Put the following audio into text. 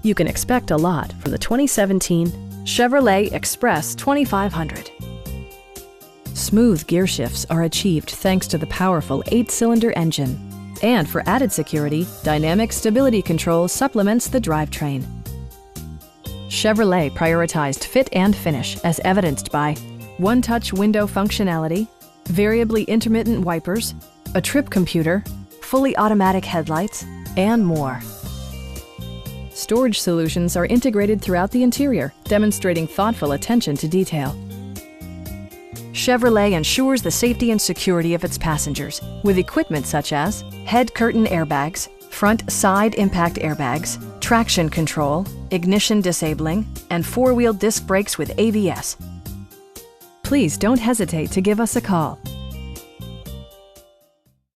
You can expect a lot from the 2017 Chevrolet Express 2500. Smooth gear shifts are achieved thanks to the powerful 8-cylinder engine. And for added security, dynamic stability control supplements the drivetrain. Chevrolet prioritized fit and finish as evidenced by one-touch window functionality, variably intermittent wipers, a trip computer, fully automatic headlights, and more. Storage solutions are integrated throughout the interior, demonstrating thoughtful attention to detail. Chevrolet ensures the safety and security of its passengers with equipment such as head curtain airbags, front side impact airbags, traction control, ignition disabling, and 4-wheel disc brakes with ABS. Please don't hesitate to give us a call.